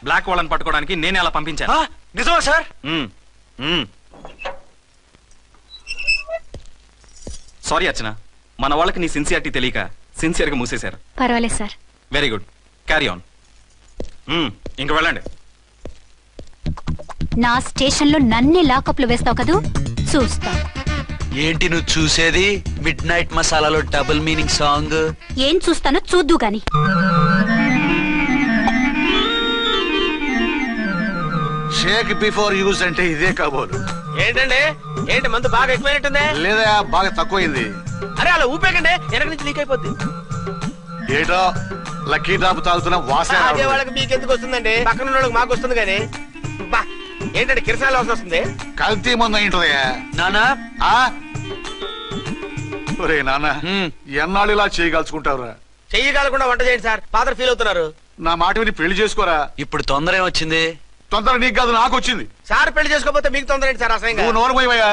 Black వాళ్ళని పట్టుకోవడానికి నేనే అలా పంపించాను. నిజమా సార్? సారీ అర్చన, మన వాళ్ళకి నీ సిన్సియారిటీ తెలియక సిన్సియర్ గా మూసేశారు. పర్వాలేదు sir. Very good, carry on. ఇంక వెళ్ళండి. నా స్టేషన్ లో నన్నే లాకప్ లో వేస్తావు కదూ, చూస్తా. ఏంటి నువ్వు చూసేది? మిడ్ నైట్ మసాలాలో డబుల్ మీనింగ్ సాంగ్. ఏం చూస్తానో చూద్దు గాని. షేక్ బిఫోర్ యూజ్ అంటే ఇదే కాబోలు. ఏంటండి, ఏంటి మందు బాగా ఎక్కువైనట్టుందే? లేదా బాగా తక్కువైంది. అరే అలా ఊపేకండి, వెనక నుంచి లీక్ అయిపోద్ది. ఏటో లక్కీ డ్రాప్ తాగుతున్న వాసన అదే వాళ్ళకి మీకెందుకు వస్తుందండి, పక్కన వాళ్ళకి మాకు వస్తుంది. కానీ ఏంటంటే కిరసాల వాసన వస్తుంది. కల్తీ మందు అయింటదయ్యా. నానా ఒరే నాన్న, ఎన్నాళ్ళు ఇలా చేయగలుచుకుంటావురా? చెయ్యగలకుండా వంట చేయండి సార్, ఫాదర్ ఫీల్ అవుతున్నారు. నా మాట విని పెళ్లి చేసుకోరా. ఇప్పుడు తొందర ఏమొచ్చింది? తొందర నీకు కాదు, నాకు వచ్చింది. సార్ పెళ్లి చేసుకోకపోతే మీకు తొందర ఏంటి సార్? అసలు నువ్వు నోరు పోయివయ్యా.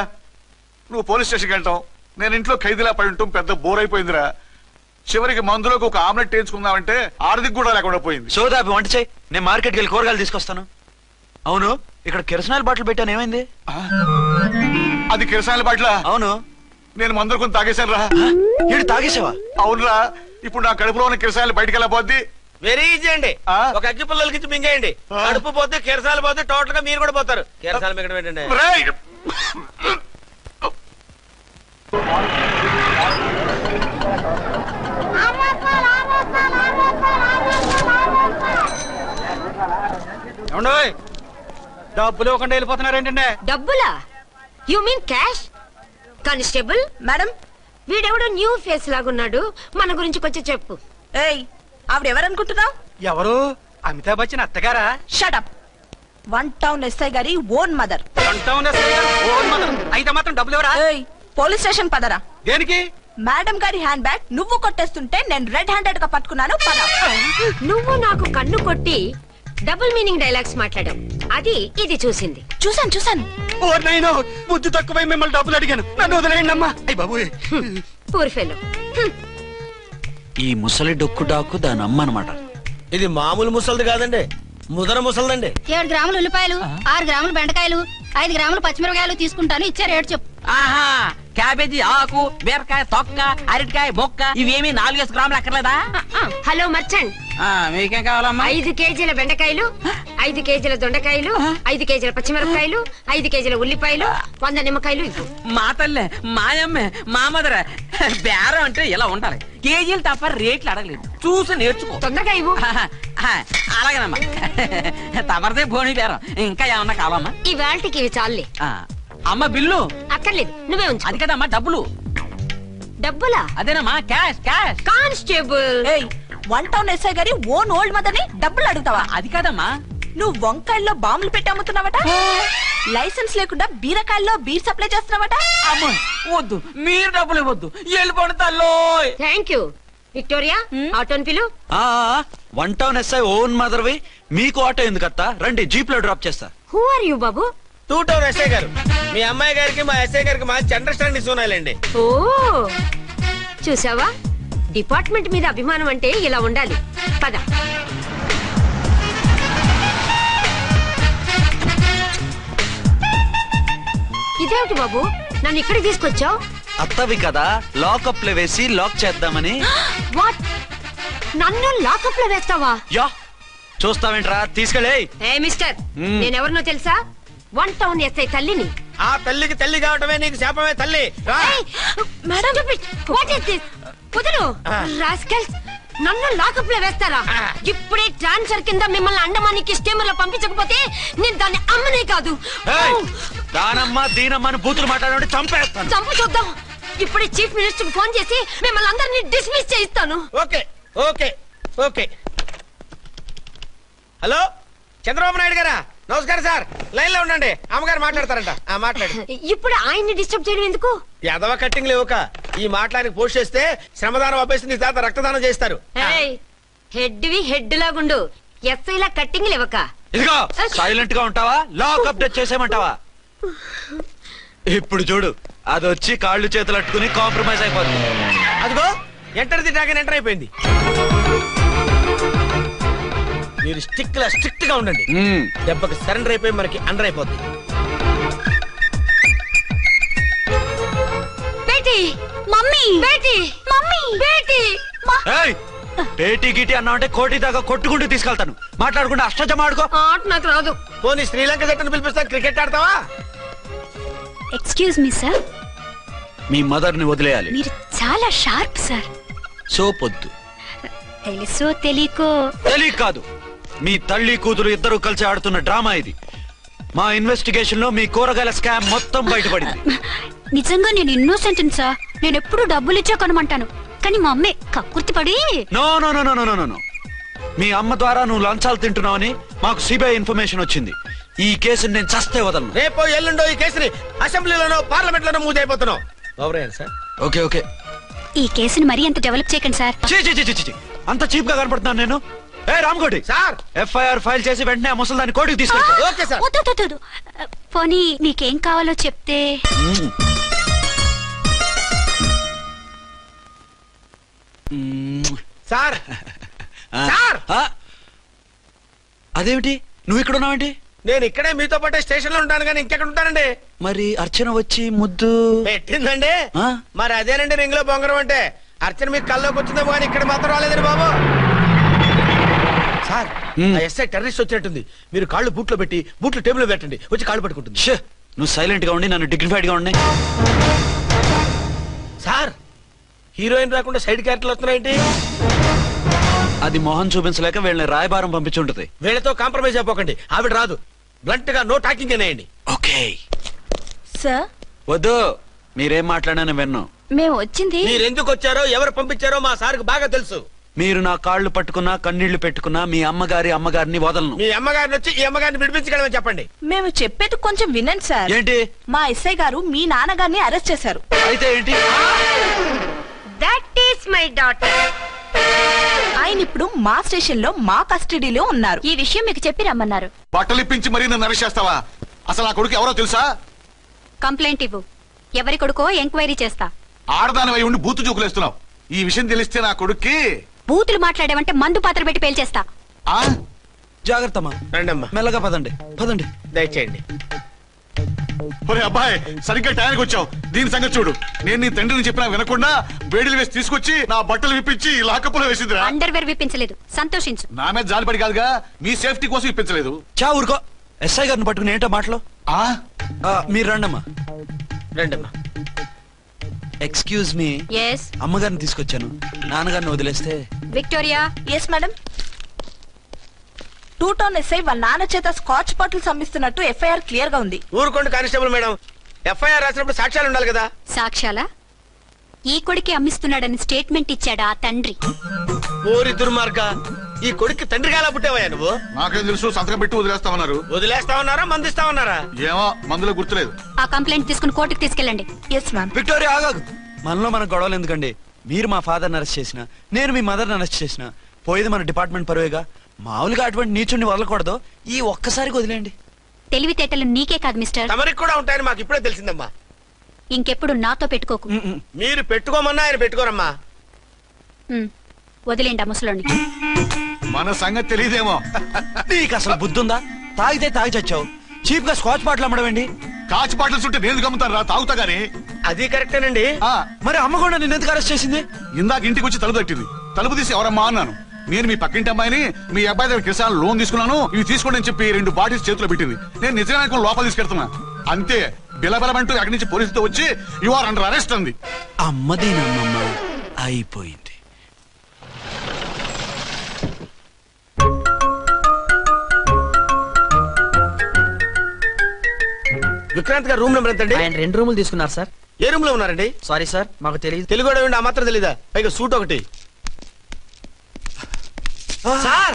నువ్వు పోలీస్ స్టేషన్కి వెళ్తావు, నేను ఇంట్లో ఖైదీలా పడి ఉంటాం. పెద్ద బోర్ అయిపోయిందిరా. చివరికి మందులోకి ఒక ఆమ్లెట్ వేయించుకుందామంటే ఆర్థిక కూడా లేకుండా పోయింది. సోదాపి వంట చేయి, నేను మార్కెట్కి వెళ్ళి కూరగాయలు తీసుకొస్తాను. అవును, ఇక్కడ కిరసనాయిల్ బాటిల్ పెట్టాను, ఏమైంది? అది కిరసనాయిల్ బాటిలా? అవును. నేను మందులు కొని తాగేశాను రా. ఏంటి తాగేసావా? అవునురా. ఇప్పుడు నా కడుపులో ఉన్న కిరసనాయిల్ బయటికి వెళ్ళబోద్ది. వెరీ ఈజీ అండి, ఒక అగ్గి పుల్లలకి ఇచ్చి మింగేయండి. కడుపు పోతే కిరసాలు పోతే టోటల్ గా మీరు కూడా పోతారు. కిరసాలు మింగడం ఏంటండి? డబ్బులు ఇవ్వకుండా వెళ్ళిపోతున్నారు ఏంటంటే? డబ్బులా? You mean cash? Constable madam, వీడెవడో న్యూ ఫేస్ లాగున్నాడు, మన గురించి కొంచెం చెప్పు. ఏయ్, ఆవిడెవరనుకుంటున్నావు? ఎవరు? అమితాబ్ బచ్చన్ అత్తగారా? షటప్. 1 టౌన్ ఎస్ఐ గారి ఓన్ మదర్. అయితే మాత్రం డబ్బులు ఎవరా? పోలీస్ స్టేషన్ పదరా. దేనికి? మేడం గారి హ్యాండ్ బ్యాగ్ నువ్వు కొట్టేస్తుంటే నేను రెడ్ హ్యాండెడ్ గా పట్టుకున్నాను. పద. నువ్వు నాకు కన్ను కొట్టి డబుల్ మీనింగ్ డైలాగ్స్ మాట్లాడావు, అది ఇది చూసింది. చూసాను. ఓ నైనో, బుద్ధి తక్కువై మిమ్మల్ని డబ్బులు అడిగాను, నన్ను వదిలేయండి అమ్మా. అయ్య బాబు, పూర్ ఫెలో. ఈ ముసలి డొక్కు డాకు దాని అమ్మ అనమాట. ఇది మామూలు ముసలిది కాదండి, ముదర ముసలిదండి. 7 గ్రాములు ఉల్లిపాయలు, 6 గ్రాములు బెండకాయలు, 5 గ్రాములు పచ్చిమిరపకాయలు తీసుకుంటాను. ఇచ్చే రేటు చెప్పు. ఆహా, క్యాబేజీ ఆకు, బీరకాయ తొక్క, అరటికాయ బొక్క, ఇవేమి 4 గ్రాములు అక్కర్లేదా? హలో మర్చండ్, మీకేం కావాలమ్మా? 5 కేజీల బెండకాయలు, 5 కేజీల దొండకాయలు, 5 కేజీల పచ్చిమిరపకాయలు, 5 కేజీల ఉల్లిపాయలు, 100 నిమ్మకాయలు ఇవ్వు. మా తల్లే, మాయమ్మే, మా మదర బేరం అంటే ఇలా ఉండాలి. కేజీలు తప్ప రేట్లు అడగలేదు, చూసి నేర్చుకో. తొందరగా ఇవ్వు. అలాగేనమ్మా, తమరిదే భోని బేరం. ఇంకా ఏమన్నా కావాలమ్మా? ఈ వేళకి ఇవి చాలే. అమ్మ బిల్లు అక్కర్లేదు, నువ్వే ఉంచు. అది కదమ్మా డబ్బులు. డబ్బులా? అదేనమ్మా, క్యాష్. కానిస్టేబుల్, 1 టౌన్ ఎస్ఐ గారి ఓన్ ఓల్డ్ మదర్ ని డబ్బులు అడుగుతావా? అది కాదమ్మా. నువ్వు వంకాయల్లో బాంబులు పెట్టి అమ్ముతున్నావట, లైసెన్స్ లేకుండా బీరకాయల్లో బీర్ సప్లై చేస్తున్నావట. అమ్మ వద్దు, మీరు డబ్బులు ఇవ్వద్దు, వెళ్ళిపోండి తల్లో. Thank you. విక్టోరియా, ఆటోన్ పిలు. 1 టౌన్ ఎస్ఐ ఓన్ మదర్వి, మీకు ఆటో ఎందుకత్తా? రండి, జీప్ లో డ్రాప్ చేస్తా. హూ ఆర్ యూ బాబు? 2 టౌన్ ఎస్ఐ గారు, మీ అమ్మాయి గారికి మా ఎస్ఐ గారికి మంచి అండర్స్టాండింగ్ ఉన్నాయండి. ఓ చూసావా, డిపార్ట్మెంట్ మీద అభిమానం అంటే ఇలా ఉండాలి. పద. ఇదేమిటి బాబు, నన్ను ఇక్కడికి తీసుకొచ్చావు? అత్తవి కదా, లాకప్ లో వేసి లాక్ చేద్దామని. వాట్? నన్ను లాకప్ లో వేస్తావా? యా, చూస్తావేంట్రా, తీసుకెళ్ళే. ఏ మిస్టర్, నేనెవరినో తెలుసా? 1 టౌన్ ఎస్ఐ తల్లిని. ఆ తల్లికి తల్లి కావటమే నీకు శాపమే తల్లి. కుదరు రాస్కల్స్, నన్ను లాకప్ లో వేస్తారా? ఇప్పుడే ట్రాన్స్ఫర్ కింద మిమ్మల్ని అండమానికి స్టీమర్ లో పంపించకపోతే నేను దాన్ని అమ్మనే కాదు. దానమ్మ దీనమ్మ అని బూతులు మాట్లాడే చంపేస్తాను. చంపు చూద్దాం. ఇప్పుడే చీఫ్ మినిస్టర్ ఫోన్ చేసి మిమ్మల్ని అందరినీ డిస్మిస్ చేయిస్తాను. Okay okay okay. Hello, Chandrababu Naidu గారా? నమస్కారం సార్, లైన్ లో ఉండండి, అమ్మగారు మాట్లాడతారంట. మాట్లాడు. ఇప్పుడు ఆయన్ని డిస్టర్బ్ చేయడం ఎందుకు? ఎదవ కట్టింగ్ లేవుక ఈ మాట్లాడికి పోస్ట్ చేస్తే శ్రమదానం అభ్యర్థి తర్వాత రక్తదానం చేస్తారు. హెడ్ లాగుండు, ఎస్ఐలా కట్టింగ్ లేవక. ఇదిగో సైలెంట్ గా ఉంటావా, లాక్ అప్డేట్ చేసేయమంటావా? ఇప్పుడు చూడు, అది వచ్చి కాళ్ళు చేతులు అట్టుకుని కాంప్రమైజ్ అయిపోతుంది. అదిగో ఎంటర్ ది డ్రాగన్ ఎంటర్ అయిపోయింది. మీరు స్ట్రిక్ట్ గా ఉండండి. దెబ్బకి సరెండర్ అయిపోయి మనకి అండర్ అయిపోద్ది. బేటీ మమ్మీ బేటీ మమ్మీ బేటీ పేటీ గిటి అన్నా అంటే కోటి దాకా కొట్టుకుంటూ తీసుకెళ్తాను. మాట్లాడకుండా అష్టజమ ఆడుకో. ఆట నాకు రాదు. పోనీ శ్రీలంక జట్టును పిలిపిస్తా, క్రికెట్ ఆడతావా? ఎక్స్క్యూజ్ మీ సార్, మీ మదర్ ని వదిలేయాలి. మీరు చాలా షార్ప్ సార్. సోపొద్దు. తెలుసో తెలియకో. తెలియ కాదు, మీ తల్లి కూతురు ఇద్దరు కలిసి ఆడుతున్న డ్రామా ఇది. మా ఇన్వెస్టిగేషన్ లో మీ కూరగాయల స్కామ్ మొత్తం బయటపడింది. నిజంగా నేను ఇన్నోసెంట్ సార్. నేను ఎప్పుడు డబ్బులు ఇచ్చా కొనమంటాను, కానీ మా అమ్మే కక్కుర్తి పడి. No no no no no no. మీ అమ్మ ద్వారా నువ్వు లంచాలు తింటున్నావని మాకు సిబిఐ ఇన్ఫర్మేషన్ వచ్చింది. ఈ కేసుని నేను చస్తే వదలను. రేపో ఎల్లుండో ఈ కేసుని అసెంబ్లీలోనో పార్లమెంట్ లోనో మూవ్ అయిపోతున్నావు. Sir okay okay. ఈ కేసుని మరీ అంత డెవలప్ చేయకండి సార్. అంత చీప్ గా కనపడుతున్నాను నేను? ఏ రామ్కోటి సార్, ఎఫ్ఐఆర్ ఫైల్ చేసి వెంటనే ఆ ముసలిదాన్ని కోర్టుకి తీసుకెళ్తా. Okay sir. వద్దు. పోనీ మీకేం కావాలో చెప్తే. సార్ సార్, అదేమిటి నువ్వు ఇక్కడ ఉన్నావేంటి? నేను ఇక్కడే మీతో పాటే స్టేషన్ లో ఉంటాను, కానీ ఇంకెక్కడ ఉంటానండి? మరి అర్చన వచ్చి ముద్దు పెట్టిందండి. మరి అదేనండి రింగ్ లో బొంగరం అంటే. అర్చన మీకు కల్లోకి వచ్చిందేమో కానీ ఇక్కడ మాత్రం రాలేదండి బాబు. సార్, ఎస్ఐ టెర్రరిస్ట్ వచ్చినట్టుంది. మీరు కాళ్ళు బూట్లో పెట్టి బూట్లు టేబుల్ లో పెట్టండి, వచ్చి కాళ్ళు పట్టుకుంటుంది. నువ్వు సైలెంట్ గా ఉండి నన్ను డిగ్నిఫైడ్ గా ఉండి. సార్, హీరోయిన్ రాకుండా సైడ్ క్యారెక్టర్లు వస్తున్నాయేంటి? అది మొహం చూపించలేక వీళ్ళని రాయబారం పంపించుంటది. వీళ్ళతో కాంప్రమైజ్ అయిపోకండి, ఆవిడ రాదు. బ్లంట్ గా నో టాకింగ్ అనేయండి. Okay sir. వద్దు, మీరేం మాట్లాడానని విన్నాం. మేము వచ్చింది. మీరు ఎందుకు వచ్చారో ఎవరు పంపించారో మా సార్కి బాగా తెలుసు. మీరు నా కాళ్ళు పట్టుకున్నా కన్నీళ్లు పెట్టుకున్నా మీ అమ్మగారిని వదలను. మీ అమ్మగారిని వచ్చి ఈ అమ్మగారిని విడిపించగలమని చెప్పండి. మేము చెప్పేది కొంచెం వినండి సార్. ఏంటి? మా ఎస్ఐ గారు మీ నాన్నగారిని అరెస్ట్ చేశారు. అయితే ఏంటి? That is my daughter. ఆయన ఇప్పుడు మా స్టేషన్ లో మా కస్టడీలో ఉన్నారు. ఈ విషయం మీకు చెప్పి రమ్మన్నారు. బట్టలు ఇప్పించి మరీ నన్ను అరెస్ట్ చేస్తావా? అసలు నా కొడుకు ఎవరో తెలుసా? కంప్లైంట్ ఇవ్వు. ఎవరి కొడుకో ఎంక్వైరీ చేస్తా. ఆడదానివై ఉండి బూతు చూకులేస్తున్నావు. ఈ విషయం తెలిస్తే నా కొడుక్కి. బూతులు మాట్లాడేవంటే మందు పాత్ర పెట్టి పేల్చేస్తా. జాగ్రత్తమ్మా. రండమ్మా, మెల్లగా పదండి పదండి. దయచేయండి. ఒరే అబ్బాయి, సరిగ్గా టైంకి వచ్చావు. దీని సంగతి చూడు. నేను నీ తండ్రిని చెప్పినా వినకుండా వేడిలు వేసి తీసుకొచ్చి నా బట్టలు విప్పించి లాకప్పులో వేసిందిరా. అండర్వేర్ విప్పించలేదు, సంతోషించు. నా మీద జాలిపడి కాదుగా, మీ సేఫ్టీ కోసం ఇప్పించలేదు. చా ఊరుకో. ఎస్ఐ గారిని పట్టుకుని ఏంటో మాటలు. మీరు రండమ్మా. రండమ్మా. Excuse me. ఎస్. అమ్మగారిని తీసుకొచ్చాను. నాన్నగారిని వదిలేస్తే. Victoria. Yes madam. 2 town SI వాళ్ళ నాన్న చేత స్కాచ్ బాటిల్స్ అమ్మిస్తున్నట్టు ఎఫ్ఐఆర్ క్లియర్ గా ఉంది. ఊరుకోండి కానిస్టేబుల్ మేడం, ఎఫ్ఐఆర్ రాసినప్పుడు సాక్ష్యాలు ఉండాలి కదా. సాక్ష్యాలా? ఈ కొడుకే అమ్మిస్తున్నాడని స్టేట్మెంట్ ఇచ్చాడా ఆ తండ్రి? ఓరి దుర్మార్గ, ఈ కొడుక్కి తండ్రిగా ఎలా పుట్టావయ్యా నువ్వు? నాకేం తెలుసు, సంతకం పెట్టి వదిలేస్తామన్నారు. వదిలేస్తామన్నారా మందిస్తామన్నారా? ఏమో, మందులో గుర్తులేదు. ఆ కంప్లైంట్ తీసుకుని కోర్టుకు తీసుకెళ్ళండి. Yes ma'am. విక్టోరియా ఆగాగు. మనలో మన గొడవలు ఎందుకండి? మీరు మా ఫాదర్ని అరెస్ట్ చేసిన, నేను మీ మదర్ని అరెస్ట్ చేసిన, పోయేది మన డిపార్ట్మెంట్ పరువేగా. మామూలుగా అటువంటి నీచుడిని వదలకూడదు. ఈ ఒక్కసారికి వదిలేండి. తెలివితేటలు నీకే కాదు మిస్టర్, తమరికి కూడా ఉంటాయని మాకు ఇప్పుడే తెలిసిందమ్మా. ఇంకెప్పుడు నాతో పెట్టుకోకు. మీరు పెట్టుకోమన్నా ఆయన పెట్టుకోరమ్మా. వదిలేండి ఆ ముసలోని. మన సంగతి తెలియదేమో. నీకు అసలు బుద్ధుందా? తాగితే తాగి చచ్చావు. చీప్ గా స్కాచ్ బాటిల్ అమ్మడమేంటి? కాచి బాటిల్స్ ఉంటే నేను గమ్ముతాను రా, తాగుతా గానీ. అది కరెక్టేనండి. మరి అమ్మ కూడా నిన్ను ఎందుకు అరెస్ట్ చేసింది? ఇందాక ఇంటికి వచ్చి తలుపు తట్టింది. తలుపు తీసి ఎవరమ్మా అన్నాను. నేను మీ పక్కింటి అమ్మాయిని, మీ అబ్బాయి దగ్గర కిసాన్ లోన్ తీసుకున్నాను, ఇవి తీసుకోండి అని చెప్పి 2 బాటిల్స్ చేతిలో పెట్టింది. నేను నిజంగా లోపల తీసుకెళ్తున్నా. అంతే, బిలబలమంటూ అక్కడి నుంచి పోలీసుతో వచ్చి యు ఆర్ అండర్ అరెస్ట్ అంది. అమ్మదేనమ్మమ్మ అయిపోయింది. విక్రాంత్ గారు రూమ్ నెంబర్ ఎంతండి? ఆయన 2 రూములు తీసుకున్నారు సార్. ఏ రూమ్ లో ఉన్నారండి? సారీ సార్, మాకు తెలియదు. తెలుగు ఆ మాత్రం తెలీదా? పైగా సూట్ ఒకటి. సార్,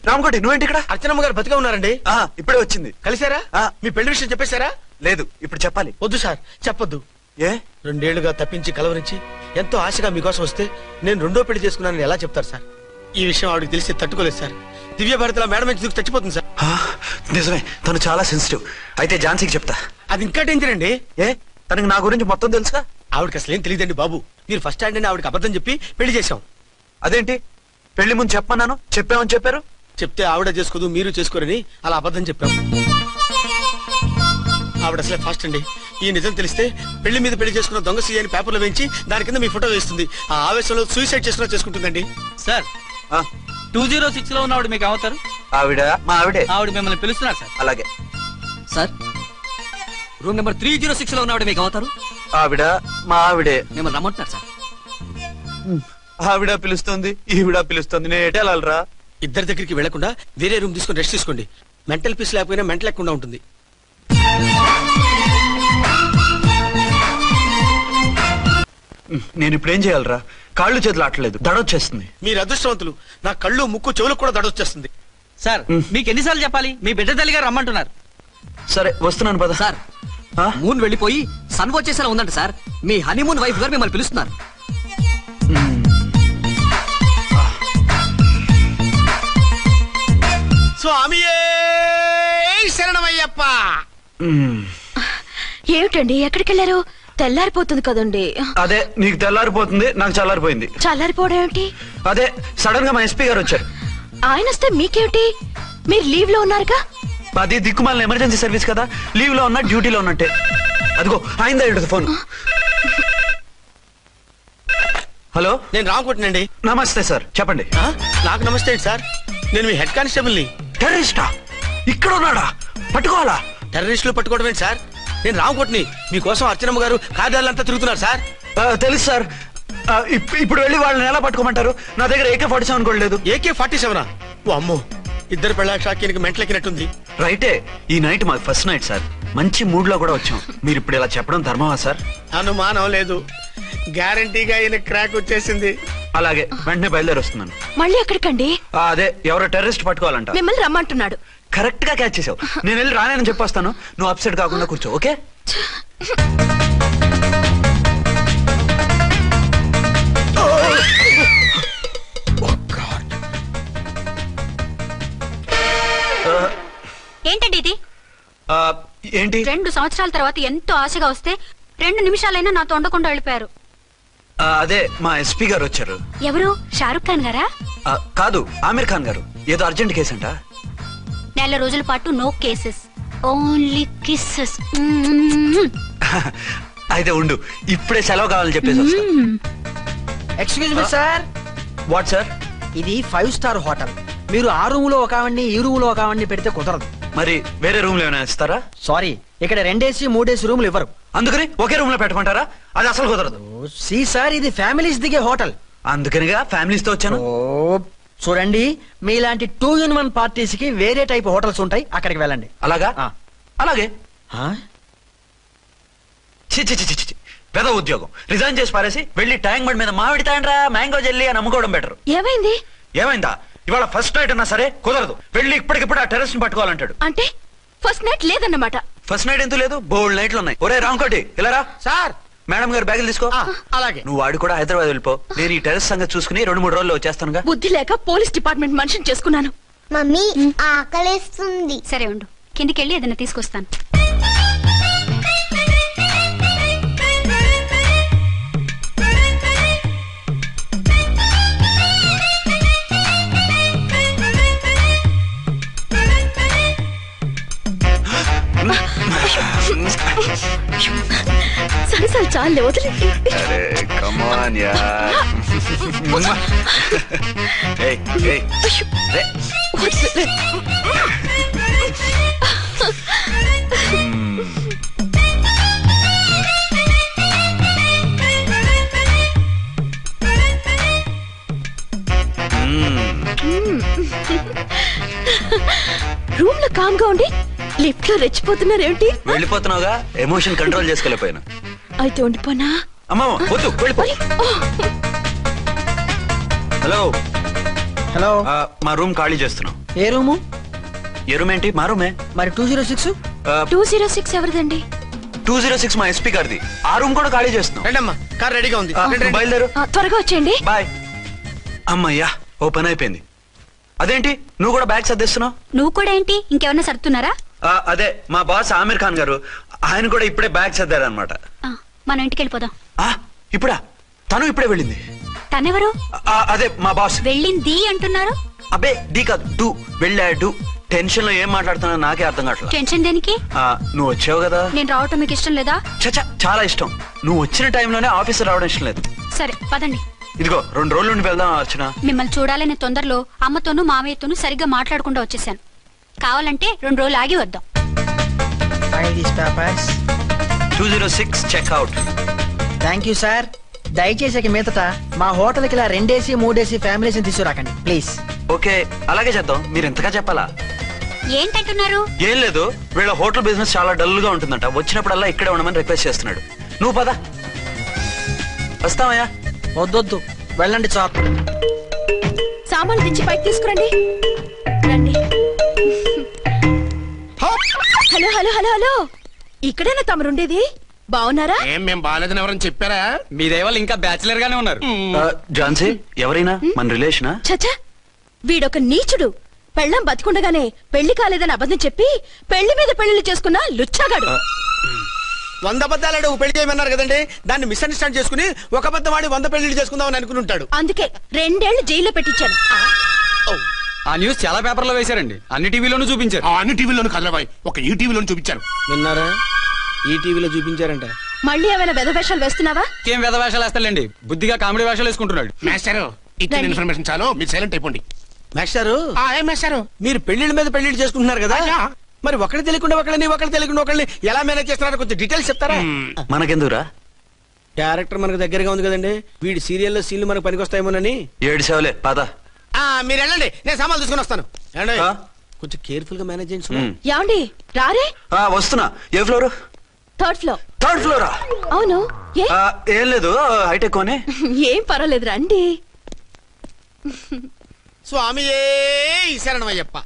రామకోటి నువ్వేంటి ఇక్కడ? అర్చనమ్మ గారు బతిగా ఉన్నారండి. ఇప్పుడే వచ్చింది. కలిసారా? మీ పెళ్లి విషయం చెప్పేశారా? లేదు, ఇప్పుడు చెప్పాలి. వద్దు సార్, చెప్పొద్దు. ఏ? 2 ఏళ్లుగా తప్పించి కలవరించి ఎంతో ఆశగా మీకోసం వస్తే నేను 2వ పెళ్లి చేసుకున్నానని ఎలా చెప్తారు సార్? ఈ విషయం ఆవిడకి తెలిసి తట్టుకోలేదు సార్. దివ్య భారతిలో మేడం నుంచి దూకి చచ్చిపోతుంది సార్. నిజమే, తను చాలా సెన్సిటివ్. అయితే ఝాన్సీకి చెప్తా. అది ఇంకా డేంజర్ అండి. ఏ? తనకి నా గురించి మొత్తం తెలుసా? ఆవిడకి అసలు ఏం తెలియదండి బాబు. మీరు ఫస్ట్ హ్యాండ్ అని ఆవిడకి అబద్ధం చెప్పి పెళ్లి చేశాం. అదేంటి? పెళ్లి ముందు చెప్పన్నాను, చెప్పామని చెప్పారు. చెప్తే ఆవిడ చేసుకోదు మీరు చేసుకోరని అలా అబద్ధం చెప్పాం. ఆవిడ అసలే ఫాస్ట్ అండి. ఈ నిజం తెలిస్తే పెళ్లి మీద పెళ్లి చేసుకున్న దొంగ సీఐని పేపర్లో వేయించి దాని కింద మీ ఫోటో వేస్తుంది. ఆ ఆవేశంలో సూసైడ్ చేసుకుంటుందండి. సార్ 206 లో ఉన్నవాడు మీకు అవుతారు. ఆవిడ మా ఆవిడే. ఆవిడ మిమ్మల్ని పిలుస్తున్నారు సార్. అలాగే సార్ రూమ్ నెంబర్ 306 లో ఉన్నవాడు మీకు అవుతారు. ఆవిడ మా ఆవిడే. మిమ్మల్ని రమ్మంటున్నారు సార్. ఆవిడ పిలుస్తుంది, ఈవిడ పిలుస్తుంది, నేను ఎటు వెళ్ళాలరా? ఇద్దరి దగ్గరికి వెళ్లకుండా వేరే రూమ్ తీసుకొని రెస్ట్ తీసుకోండి. మెంటల్ పీస్ లేకపోయినా మెంటల్ లేకుండా ఉంటుంది. నేను ఇప్పుడు ఏం చేయాలరా? కాళ్ళు చేతులు ఆటలేదు, దడొచ్చేస్తుంది. మీరు అదృష్టవంతులు. నా కళ్ళు ముక్కు చెవులకు కూడా దడొచ్చేస్తుంది. సార్ మీకు ఎన్నిసార్లు చెప్పాలి? మీ బిడ్డ తల్లి గారు రమ్మంటున్నారు. సరే వస్తున్నాను పద. సార్ మూన్ వెళ్ళిపోయి సన్ వచ్చేసేలా ఉందంట సార్. మీ హనీమూన్ వైఫ్ గారు మిమ్మల్ని పిలుస్తున్నారు. స్వామియే శరణమయ్యప్ప. ఏమిటండి ఎక్కడికి వెళ్ళారు? తెల్లారిపోతుంది కదండి. అదే నీకు తెల్లారిపోతుంది, నాకు చల్లారిపోయింది. చల్లారిపోవడం ఏమిటి? అదే సడన్ గా మా ఎస్పీ గారు వచ్చారు. ఆయన వస్తే మీకేమిటి? మీరు లీవ్ లో ఉన్నారుగా. అది దిక్కుమాలిన ఎమర్జెన్సీ సర్వీస్ కదా, లీవ్ లో ఉన్నా డ్యూటీలో ఉన్నట్టే. అదిగో అయిందా ఉంటుంది ఫోన్. హలో, నేను రామకోటనండి. నమస్తే సార్, చెప్పండి. నాకు నమస్తే సార్. నేను మీ హెడ్ కానిస్టేబుల్ ని. టెర్రరిస్టా? ఇక్కడ ఉన్నాడా? పట్టుకోవాలా? టెర్రరిస్టులు పట్టుకోవడమే సార్. నేను రామకోటని. మీకోసం అర్చనమ్మ గారు కార్యాలంతా తిరుగుతున్నారు సార్. తెలుసు సార్. ఇప్పుడు వెళ్ళి వాళ్ళని ఎలా పట్టుకోమంటారు? నా దగ్గర AK-47 కూడా లేదు. AK-47? ఓ అమ్మో, ఇద్దరు పెళ్ళ షాకీనికి మెంటలెక్కినట్టుంది. రైటే, ఈ నైట్ మాకు ఫస్ట్ నైట్ సార్. మంచి మూడ్ లో కూడా వచ్చాం. మీరు ఇప్పుడు ఇలా చెప్పడం ధర్మమా సార్? అనుమానం లేదు, గ్యారంటీగా ఈయన క్రాక్ వచ్చేసింది. అలాగే, వెంటనే బయలుదేరి వస్తున్నాను. మళ్ళీ ఎక్కడికండి? అదే ఎవరో టెర్రరిస్ట్ పట్టుకోవాలంట. మిమ్మల్ని రమ్మంటున్నాడు. కరెక్ట్ గా క్యాచ్ చేసావు. నేను వెళ్ళి రానని చెప్పొస్తాను, నువ్వు అప్సెట్ కాకుండా కూర్చో. ఓకే? ఏంటండి ఇది? ఏంటి? 2 సంవత్సరాల తర్వాత ఎంతో ఆశగా వస్తే 2 నిమిషాలైనా నాతో ఉండకుండా వెళ్ళిపోయారు. అదే మా ఎస్పీ గారు వచ్చారు. ఎవరు? షారుఖ్ ఖాన్ గారా? కాదు, ఆమిర్ ఖాన్ గారు. ఏదో అర్జెంట్ కేసు అంట. 4 రోజుల పాటు నో కేసెస్, ఓన్లీ కిస్సెస్. అయితే ఉండు, ఇప్పుడే సెలవు కావాలని చెప్పేసి వస్తా. Excuse me sir. What sir? ఇది 5 స్టార్ హోటల్. మీరు ఆ రూమ్ లో ఒక ఆవిడ్ని, ఈ రూమ్ లో ఒక ఆవిడ్ని పెడితే కుదరదు. మరి వేరే రూమ్ లో ఏమైనా ఇస్తారా? సారీ, ఇక్కడ 2 AC 3 AC రూమ్లు ఇవ్వరు. అందుకని ఒకే రూమ్ లో పెట్టమంటారా? అది అసలు కుదరదు. సి సార్, ఇది ఫ్యామిలీస్ దిగే హోటల్. అందుకనిగా ఫ్యామిలీస్ తో వచ్చాను. చూడండి, మీలాంటి 2-in-1 పార్టీస్ కి వేరే టైప్ హోటల్స్ ఉంటాయి, అక్కడికి వెళ్ళండి. అలాగా? అలాగే. ఆ? చి చి చి చి చి. పెద్ద ఉద్యోగం రిజైన్ చేసి పారేసి వెళ్ళి ట్యాంక్ బండ్ మీద మామిడి తాండ్రా మ్యాంగో జెల్లీ అని అమ్ముకోవడం బెటర్. ఏమైంది? ఏమైందా? ఇవాళ ఫస్ట్ నైట్ అన్నా సరే కుదరదు. వెళ్ళి ఇప్పటికిప్పుడు ఆ టెర్రస్ ని పట్టుకోవాలంటాడు. అంటే ఫస్ట్ నైట్ లేదన్నమాట. ఫస్ట్ నైట్ ఎందుకు లేదు? బోల్డ్ నైట్లు ఉన్నాయి. ఒరే రాంకోటి, ఇలారా. సార్. మేడం గారు బ్యాగులు తీసుకో. అలాగే. నువ్వు వాడు కూడా హైదరాబాద్ వెళ్ళిపో. నేను ఈ టెర్రస్ సంగతి చూసుకుని 2-3 రోజుల్లో వచ్చేస్తానుగా. బుద్ధి లేక పోలీస్ డిపార్ట్మెంట్ మనిషిని చేసుకున్నాను. మమ్మీ ఆకలేస్తుంది. సరే ఉండు, కిందికెళ్ళి ఏదైనా తీసుకొస్తాను. సరే చాలే, వదిలే. రూమ్ లో కామ్ గా ఉండి లిఫ్ట్ లో రెచ్చిపోతున్నారేంటి? వెళ్ళిపోతున్నావుగా, ఎమోషన్ కంట్రోల్ చేసుకోలేకపోయినా. అయితే ఉండిపోనా? అమ్మా వద్దు, వెళ్ళిపో. హలో హలో, మా రూమ్ ఖాళీ చేస్తున్నాం. ఏ రూము? ఏ రూమ్ ఏంటి? మా రూమే. మరి 206? 206 ఎవరిదండి? 206 మా ఎస్పీ గారిది. ఆ రూమ్ కూడా ఖాళీ చేస్తున్నాం. రండమ్మా, కార్ రెడీగా ఉంది. బయలుదేరు. త్వరగా వచ్చేయండి. బాయ్. అమ్మయ్యా, ఓ పని అయిపోయింది. అదేంటి నువ్వు కూడా బ్యాగ్ సర్దేస్తున్నావు? నువ్వు కూడా ఏంటి, ఇంకెవరన్నా సర్దుతున్నారా? అదే మా బాస్ ఆమిర్ ఖాన్ గారు, ఆయన కూడా ఇప్పుడే బ్యాగ్ సర్దారనమాట. మనం ఇంటికి వెళ్ళిపోదాం. ఇప్పుడా? తను ఇప్పుడే వెళ్ళింది. తనెవరు? అదే మా బాస్. వెళ్ళింది అంటున్నారు. అబ్బే డీ కాదు, డూ. వెళ్ళాడు. టెన్షన్ లో ఏం మాట్లాడుతున్నా నాకే అర్థం కావట్లేదు. టెన్షన్ దేనికి? నువ్వు వచ్చావు కదా. నేను రావటం మీకు ఇష్టం లేదా? చచ్చా, చాలా ఇష్టం. నువ్వు వచ్చిన టైంలోనే ఆఫీస్ రావడం ఇష్టం లేదు. సరే పదండి. ఇదిగో 2 రోజుల నుండి వెళ్దాం అర్చన. మిమ్మల్ని చూడాలనే తొందరలో అమ్మతోనూ మామయ్యతోనూ సరిగ్గా మాట్లాడకుండా వచ్చేసాను. కావాలంటే 2 రోజులు ఆగి వద్దాం. 206 చెక్అవుట్. Thank you sir. దయచేసి మీదట మా హోటల్కి ఇలా 2 AC 3 AC ఫ్యామిలీస్ తీసుకురాకండి ప్లీజ్. ఓకే, అలాగే చేద్దాం. మీరు ఎంతగా చెప్పాలా? ఏంటంటున్నారు? ఏం లేదు, వీళ్ళ హోటల్ బిజినెస్ చాలా డల్ గా ఉంటుందంట. వచ్చినప్పుడల్లా ఇక్కడే ఉండమని రిక్వెస్ట్ చేస్తున్నాడు. నువ్వు పద. వస్తావయ్యా? వద్దొద్దు, వెళ్ళండి చాప్. సామాన్లు తెచ్చి పైకి తీసుకురండి. రండి. హలో హలో హలో హలో, ఇక్కడేనా తమరుండేది? బాగున్నారా? మేము బాగాలేదని ఎవరని చెప్పారా? మీ దయవల్ల ఇంకా బ్యాచిలర్ గానే ఉన్నారు. ఝాన్సీ ఎవరైనా మన రిలేషనా? చచ్చా, వీడొక నీచుడు. పెళ్ళం బతికుండగానే పెళ్లి కాలేదని అబద్ధం చెప్పి పెళ్లి మీద పెళ్లిళ్ళు చేసుకున్న లుచ్చాగాడు. 100 అబద్ధాలు పెళ్లి చేయమన్నారు కదండి, దాన్ని మిస్అండర్స్టాండ్ చేసుకుని ఒక అబద్ధం వాడి 100 పెళ్లిళ్ళు చేసుకుందామని అనుకుని ఉంటాడు. అందుకే 2 ఏళ్లు జైల్లో పెట్టించాను. ఆ న్యూస్ చాలా పేపర్లో వేశారండి, అన్ని టీవీలోనూ చూపించారు. అన్ని టీవీలోను కదలబాయ్, ఒక ఈ టీవీలోను చూపించారు. విన్నారా? ఈ టీవీలో చూపించారంట. మళ్ళీ ఏమైనా వెధవేషాలు వేస్తున్నావా? ఏం వెధ వేషాలు వేస్తాడండి, బుద్ధిగా కామెడీ వేషాలు వేసుకుంటున్నాడు. మాస్టారు, ఇచ్చిన ఇన్ఫర్మేషన్ చాలు, మీరు సైలెంట్ అయిపోండి. మాస్టారు, ఏం మాస్టారు? మీరు పెళ్లిళ్ళ మీద పెళ్లిళ్ళు చేసుకుంటున్నారు కదా, మరి ఒకటి తెలియకుండా ఒకళ్ళని ఎలా మేనేజ్ చేస్తున్నారో కొంచెం డీటెయిల్స్ చెప్తారా? మనకెందుకురా? క్యారెక్టర్ మనకు దగ్గరగా ఉంది కదండి, వీడి సీరియల్లో సీన్లు మనకు పనికొస్తాయేమోనని. 7 సేవలే పద. మీరు వెళ్ళండి, నేను సామాన్లు తీసుకుని వస్తాను. కొంచెం కేర్ఫుల్ గా మేనేజ్ చేయండి. ఏమండి రారే? వస్తున్నా. ఏ ఫ్లోర్? 3rd floor. 3rd ఫ్లోరా? అవును. ఏం లేదు, హైటెక్ అని. ఏం పర్వాలేదు రండి. స్వామియే శరణమయ్యప్ప.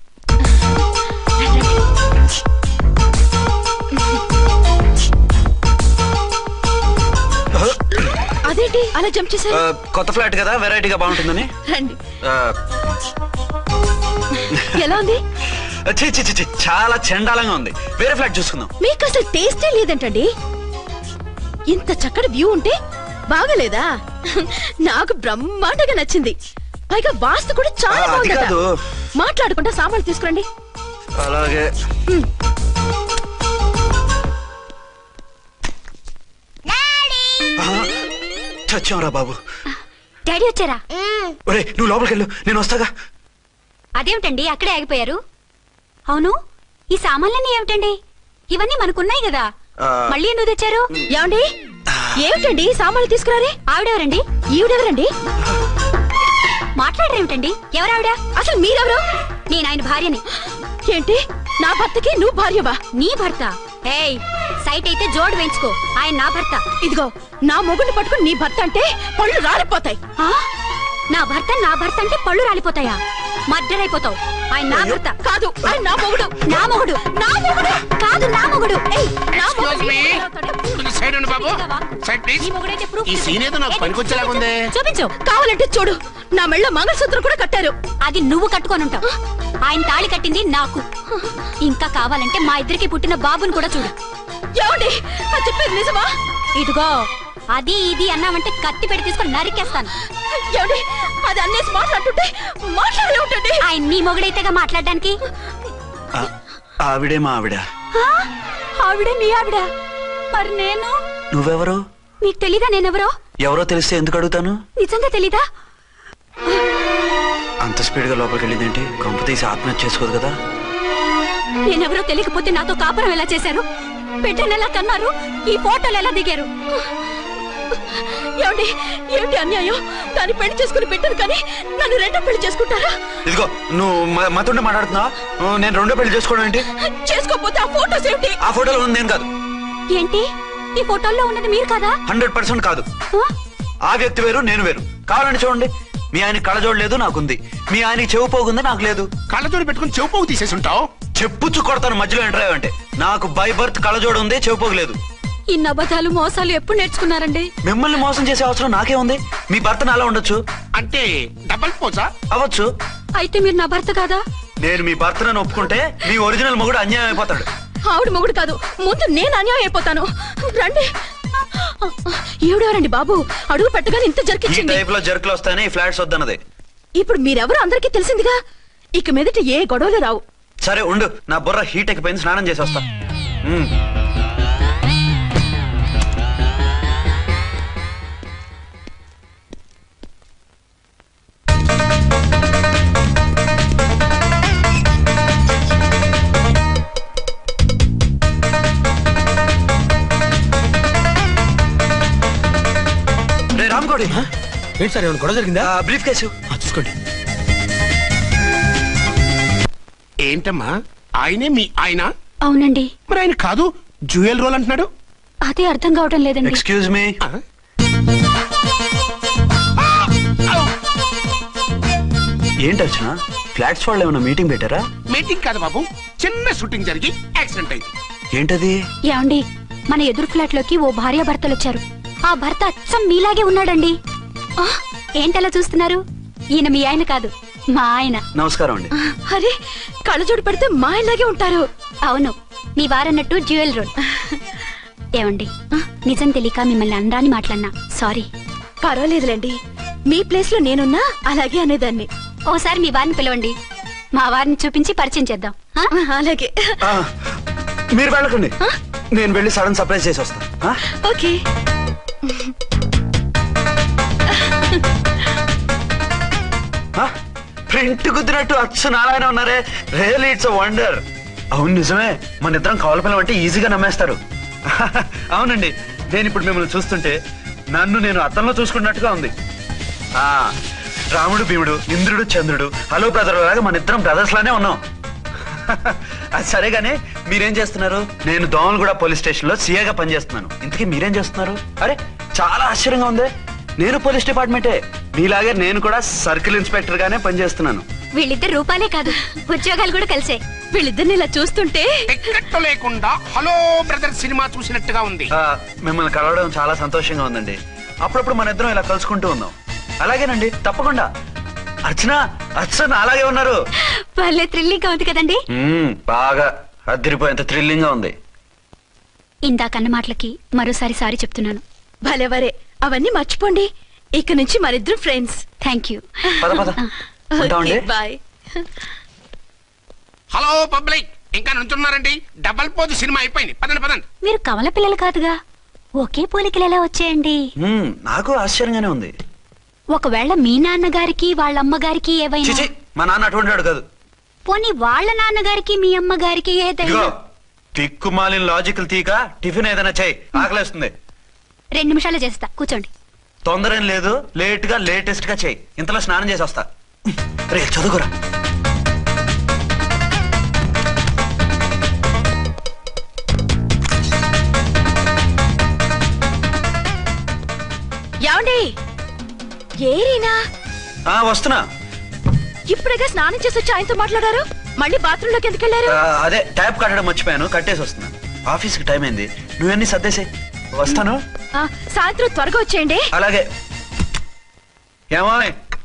అదేంటి అలా జంప్ చేశారు? కొత్త ఫ్లాట్ కదా, వెరైటీగా బాగుంటుందని. రండి. ఎలా ఉంది? చాలా చండాలంగా ఉంది. వేరే ఫ్లాట్ చూసుకుందాం. మీకు అసలు టేస్టే లేదంటండి. ఇంత చక్కటి వ్యూ ఉంటే బాగలేదా? నాకు బ్రహ్మాండంగా నచ్చింది. పైగా వాస్తు కూడా చాలా బాగుంది. మాట్లాడుకుంటా సామాన్లు తీసుకురండి. అలాగే. చచ్చాంరా బాబు. డాడీ వచ్చారా? ఒరే నువ్వు లోపలికి వెళ్ళు, నేను వస్తాగా. అదేమిటండి అక్కడే ఆగిపోయారు? అవును, ఈ సామాన్లన్నీ ఏమిటండి? ఇవన్నీ మనకున్నాయి కదా, మళ్ళీ ఎందుకు తెచ్చారు? ఏమండి ఏమిటండి సామాన్లు తీసుకురారే? ఆవిడెవరండి? ఈవిడెవరండి? మాట్లాడరేమిటండి? ఎవరావిడ? అసలు మీరెవరు? నేను ఆయన భార్యని. ఏంటి నా భర్తకి నువ్వు భార్యవా? నీ భర్త? ఏయ్, సైట్ అయితే జోడు వేయించుకో, ఆయన నా భర్త. ఇదిగో నా మొగుడిని పట్టుకుని నీ భర్త అంటే పళ్ళు రాలిపోతాయి. నా భర్త అంటే పళ్ళు రాలిపోతాయా? మర్డర్ అయిపోతావు. ఆయన నా భర్త కాదు, ఆయన నా మొగుడు. నా మొగుడు కాదు, నా మొగుడు. చూపించు. కావాలంటే చూడు, నా మెళ్ళ మంగళసూత్రం కూడా కట్టారు. అది నువ్వు కట్టుకొని ఆయన తాళి కట్టింది నాకు. ఇంకా కావాలంటే మా ఇద్దరికి పుట్టిన బాబుని కూడా చూడు. ఏమండి చెప్పేది నిజమా? ఇదిగో అది ఇది అన్నావంటే కత్తి పెట్టి తీసుకొని నరికేస్తాను. ఏమండి అది అన్నేసి మాట్లాడుతుంటే మాట్లాడే ఉంటుంది. ఆయన నీ మొగుడైతేగా మాట్లాడడానికి. ఆవిడే మా ఆవిడ. ఆవిడే మీ ఆవిడ? మరి నేను? నువ్వెవరు? మీకు తెలీదా నేనెవరో? ఎవరో తెలిస్తే ఎందుకు అడుగుతాను? నిజంగా తెలీదా? అంత స్పీడ్ గా లోపలికి వెళ్ళిందేంటి? కొంప తీసి ఆత్మహత్య చేసుకోదు కదా? నేనెవరో తెలియకపోతే నాతో కాపురం ఎలా చేశారు? బిడ్డను ఎలా కన్నారు? ఈ ఫోటోలు ఎలా దిగారు? ఏమండి ఏమిటి అన్యాయం? దాన్ని పెళ్లి చేసుకుని పెట్టాను కానీ నన్ను 2వ పెళ్లి చేసుకుంటారా? ఇదిగో నువ్వు మాతో మాట్లాడుతున్నా. నేను 2వ పెళ్లి చేసుకోవడం ఏంటి? చేసుకోకపోతే ఆ ఫోటోస్ ఏమిటి? ఆ ఫోటోలో ఉంది నేను కాదు. ఏంటి ఈ ఫోటోల్లో ఉన్నది మీరు కాదా? 100% కాదు. ఆ వ్యక్తి వేరు, నేను వేరు. కావాలంటే చూడండి. మీ ఆయన కళ్ళజోడు లేదు, నాకుంది. మీ ఆయనకి చెవు పోగుంది, నాకు లేదు. కళ్ళజోడు పెట్టుకుని చెవు పోగు తీసేసి ఉంటావు. చెప్పుచ్చు కొడతాను మధ్యలో ఎంటర్ అంటే. నాకు బై బర్త్ కళ్ళజోడు ఉంది, చెవు పోగు లేదు. ఈ అబద్ధాలు మోసాలు ఎప్పుడు నేర్చుకున్నారండి? మిమ్మల్ని మోసం చేసే అవసరం నాకే ఉంది. మీ భర్తను అలా ఉండొచ్చు. అంటే డబల్ పోజా అవ్వచ్చు. అయితే మీరు నా భర్త కాదా? నేను మీ భర్తను ఒప్పుకుంటే మీ ఒరిజినల్ మొగుడు అన్యాయం అయిపోతాడు. ఆవిడ మొగుడు కాదు, ముందు నేను అన్యాయం అయిపోతాను. రండి. ఈవిడెవరండి బాబు? అడుగు పెట్టగానే ఇంత ఈ జరికిచ్చింది. టైప్ లో జర్కులు వస్తాయని ఈ ఫ్లాట్స్ వద్దన్నది. ఇప్పుడు మీరెవరు అందరికీ తెలిసిందిగా. ఇక మీదట ఏ గొడవలు రావు. సరే ఉండు, నా బుర్ర హీట్ ఎక్కిపోయింది, స్నానం చేసి వస్తా. రామ్కోడి, ఏంటి సార్ ఏమైనా గొడవ జరిగిందా? బ్రీఫ్ కేసు చూసుకోండి. ఏంటమ్మా ఆయనే మీ ఆయన? అవునండి. మరి ఆయన కాదు జ్యువెల్ రోల్ అంటున్నాడు. అదే అర్థం కావటం లేదండి. Excuse me. ఏంటి అర్చన, ఫ్లాట్స్ వాళ్ళు ఏమైనా మీటింగ్ పెట్టారా? మీటింగ్ కాదు బాబు, చిన్న షూటింగ్ జరిగి యాక్సిడెంట్ అయింది. ఏంటది? ఏమండి, మన ఎదురు ఫ్లాట్ లోకి ఓ భార్య భర్తలు వచ్చారు. ఆ భర్త అచ్చం మీలాగే ఉన్నాడండి. ఏంటలా చూస్తున్నారు? ఈయన మీ ఆయన కాదు, మా ఆయన. నమస్కారం అండి. అరే, కళ్ళజోడు పెడితే మా ఇలాగే ఉంటారు. అవును, మీ వారన్నట్టు జ్యువెల్ రోడ్. ఏమండి, నిజం తెలియక మిమ్మల్ని అందాన్ని మాట్లాడినా సారీ. పర్వాలేదులేండి, మీ ప్లేస్ లో నేనున్నా అలాగే అనేదాన్ని. ఓసారి మీ వారిని పిలవండి, మా వారిని చూపించి పరిచయం చేద్దాం. అలాగే. మీరు వెళ్ళకండి, నేను వెళ్ళి సడన్ సర్ప్రైజ్ చేసి వస్తా. ఓకే. ప్రింట్ కుదిరినట్టు అచ్చు నారాయణ ఉన్నారే, రియల్లీ ఇట్స్ అ వండర్. అవును నిజమే, మన ఇద్దరం కవల పిల్లం అంటే ఈజీగా నమ్మేస్తారు. అవునండి, నేను ఇప్పుడు మిమ్మల్ని చూస్తుంటే నన్ను నేను అద్దంలో చూసుకున్నట్టుగా ఉంది. రాముడు భీముడు, ఇంద్రుడు చంద్రుడు, హలో బ్రదర్ లాగా మన ఇద్దరం బ్రదర్స్ లానే ఉన్నాం. అది సరేగానే మీరేం చేస్తున్నారు? నేను దోమలగూడ పోలీస్ స్టేషన్ లో సీఏగా పనిచేస్తున్నాను. ఇంతకీ మీరేం చేస్తున్నారు? అరే చాలా ఆశ్చర్యంగా ఉంది, నేను పోలీస్ డిపార్ట్మెంటే, మీలాగే నేను కూడా సర్కిల్ ఇన్స్పెక్టర్ గానే పనిచేస్తున్నాను. వీళ్ళిద్దరు రూపాలే కాదు, ఉద్యోగాలు కూడా కలిసే. వీళ్ళిద్దరిని ఇలా చూస్తుంటే టికెట్ లేకుండా హలో బ్రదర్ సినిమా చూసినట్టుగా ఉంది. మిమ్మల్ని కలవడం చాలా సంతోషంగా ఉందండి. అప్పుడప్పుడు మన ఇద్దరం ఇలా కలుసుకుంటూ ఉందాం. అలాగేనండి, తప్పకుండా. అర్చన, అర్చన అలాగే ఉన్నారు. వాళ్ళే థ్రిల్లింగ్ గా ఉంది కదండి. బాగా అదిరిపోయేంత థ్రిల్లింగ్ గా ఉంది. ఇందాకన్న మాటలకి మరోసారి సారీ చెప్తున్నాను. భలేవరే, అవన్నీ మర్చిపోండి. ఇక నుంచి మరిద్దరు friends. Thank you. Bye. Hello public, ఇంకా నుంచున్నారండి? డబల్ పోజ్ సినిమా అయిపోయింది, పదండి పదండి. మీరు కమల పిల్లలు కాదుగా, ఒకే పోలికలు ఎలా వచ్చాయండి? నాకు ఆశ్చర్యంగానే ఉంది. ఒకవేళ మీ నాన్నగారికి వాళ్ళ అమ్మగారికి ఏవైనా? మా నాన్న అటువంటి వాడు కాదు. పోనీ వాళ్ళ నాన్నగారికి మీ అమ్మగారికి ఏదైనా? తిక్కుమాలిన లాజికల్ తీక టిఫిన్ ఏదైనా చేయి, ఆకలేస్తుంది. 2 నిమిషాలు చేస్తా, కూర్చోండి. తొందర ఏం లేదు, లేట్ గా లేటెస్ట్ గా చేయి. ఇంతలో స్నానం చేసి వస్తా. రే చదువుకురా. ఏమండి, ఏరీనా? వస్తున్నా. ఇప్పుడేగా స్నానం చేసి వచ్చి ఆయనతో మాట్లాడారు, మళ్ళీ బాత్రూమ్ లోకి ఎందుకు వెళ్ళారు? అదే ట్యాప్ కట్టడం మర్చిపోయాను, కట్టేసి వస్తున్నాను. ఆఫీస్ కి టైం అయింది, నువ్వన్నీ సర్దేసే. వస్తాను. సాయంత్రం త్వరగా వచ్చేయండి. అలాగే. ఏమో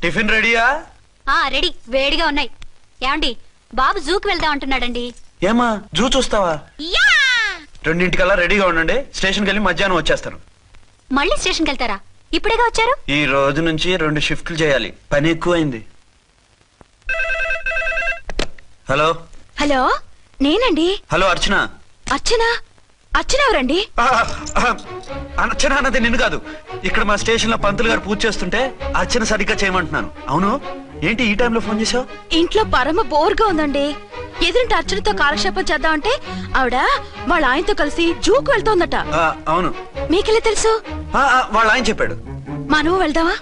టిఫిన్ రెడీయా? రెడీ, వేడిగా ఉన్నాయి. ఏమండి, బాబు జూకి వెళ్దాం అంటున్నాడండి. ఏమా జూ చూస్తావా? 2:00కల్లా రెడీగా ఉండండి, స్టేషన్కి వెళ్ళి మధ్యాహ్నం వచ్చేస్తాను. మళ్ళీ స్టేషన్కి వెళ్తారా? ఇప్పుడేగా వచ్చారు. ఈ రోజు నుంచి 2 షిఫ్ట్లు చేయాలి, పని ఎక్కువైంది. హలో. హలో, నేనండి. హలో అర్చన. అర్చన? అర్చన ఎవరండి? అర్చన అన్నది నిన్ను కాదు. ఇక్కడ మా స్టేషన్ లో పంతులు గారు పూజ చేస్తుంటే అర్చన సరిగ్గా చేయమంటున్నాను. అవును, ఏంటి ఈ టైంలో ఫోన్ చేసావు? ఇంట్లో పరమ బోర్గా ఉందండి. ఎదురింటి అర్చనతో కాలక్షేపం చేద్దామంటే ఆవిడ వాళ్ళ ఆయనతో కలిసి జూకు వెళ్తోందట. అవును. మీకెళ్ళి తెలుసు? వాళ్ళ ఆయన చెప్పాడు. మనము వెళ్దామా?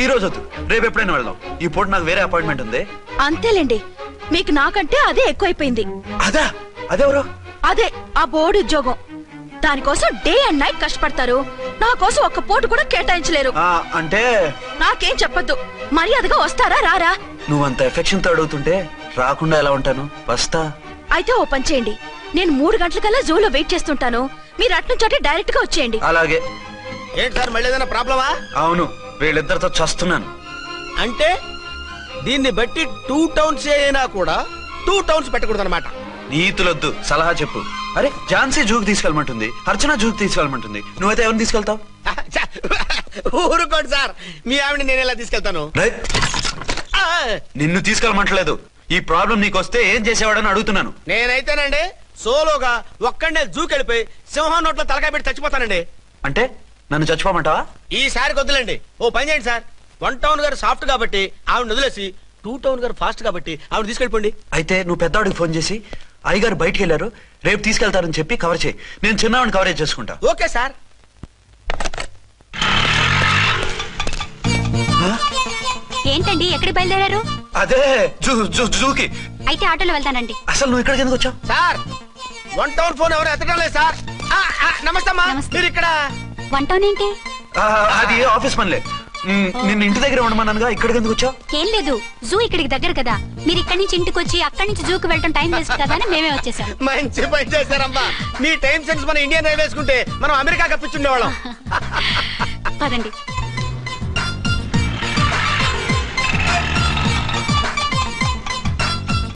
ఈ రోజు వద్దు, రేపు ఎప్పుడైనా వెళ్దాం. ఈ పూట నాకు వేరే అపాయింట్మెంట్ ఉంది. అంతేలేండి, మీకు నాకంటే అదే ఎక్కువైపోయింది. అదా? అదెవరు? అదే ఆ బోర్డు ఉద్యోగం. దానికోసం డే అండ్ నైట్ కష్టపడతారు, నా కోసం ఒక్క పూట కూడా కేటాయించలేరు. అంటే నాకేం చెప్పొద్దు, మర్యాదగా వస్తారా రారా? నువ్వంత ఎఫెక్షన్ తో అడుగుతుంటే రాకుండా ఎలా ఉంటాను, వస్తా. అయితే ఓ పని చేయండి, నేను 3 గంటలకల్లా జూలో వెయిట్ చేస్తుంటాను, మీరు అట్నుంచి డైరెక్ట్ గా వచ్చేయండి. అలాగే. ఏంటి సార్, మళ్ళీ ఏదైనా ప్రాబ్లమా? అవును, వీళ్ళిద్దరితో చస్తున్నాను. అంటే దీన్ని బట్టి 2 టౌన్స్ అయినా కూడా 2 టౌన్స్ పెట్టకూడదు అనమాట. నీతులొద్దు, సలహా చెప్పు. అరే ఝాన్సీ జూకి తీసుకెళ్ళమంటుంది, అర్చన జూకి తీసుకెళ్ళమంటుంది, నువ్వైతే ఎవరిని తీసుకెళ్తావు? ఊరుకోండి సార్, మీ ఆవిడ నేను ఎలా తీసుకెళ్తాను? రేయ్, నిన్ను తీసుకెళ్ళమంటలేదు. ఈ ప్రాబ్లం నీకు వస్తే ఏం చేసేవాడని అడుగుతున్నాను. నేనైతేనండి సోలోగా ఒక్కడే జూకెళ్ళిపోయి సింహం నోట్లో తలకాయ పెట్టి చచ్చిపోతానండి. అంటే నన్ను చచ్చిపోమంటావా? ఈసారి వద్దులేండి, ఓ పని చేయండి సార్. 1 టౌన్ గారు సాఫ్ట్ కాబట్టి ఆవిడ వదిలేసి 2 టౌన్ గారు ఫాస్ట్ కాబట్టి ఆవిడ తీసుకెళ్ళిపోండి. అయితే నువ్వు పెద్దవాడికి ఫోన్ చేసి అయ్యగారు బయటికి వెళ్ళారు, రేపు తీసుకెళ్తారని చెప్పి కవర్ చేయి. నేను చిన్నవాడిని కవరేజ్ చేసుకుంటా. Okay sir. ఏంటండి ఎక్కడికి బయలుదేరారు? అదే జూకి. అయితే ఆటోలో వెళ్తానండి. అసలు నువ్వు ఇక్కడికి ఎందుకు వచ్చావు? సార్ 1 టౌన్ ఫోన్ ఎవరు ఎత్తడం లేదు సార్. నమస్తే అమ్మా, మీరు ఇక్కడ? 1 టౌన్ ఏంటి? అది ఆఫీస్ పనిలే. నిన్ను ఇంటి దగ్గర ఉండమన్నానుగా, ఇక్కడికి ఎందుకు వచ్చావు? ఏం లేదు, జూ ఇక్కడికి దగ్గర కదా, మీరు ఇక్కడి నుంచి ఇంటికి వచ్చి అక్కడి నుంచి జూకి వెళ్ళటం టైం వేస్ట్ కదా అని మేమే వచ్చేసాం. మంచి పని చేశారమ్మా. మీ టైం సెన్స్ మన ఇండియన్ రైల్వేస్ కుంటే మనం అమెరికా కప్పించుండేవాళ్ళం. పదండి.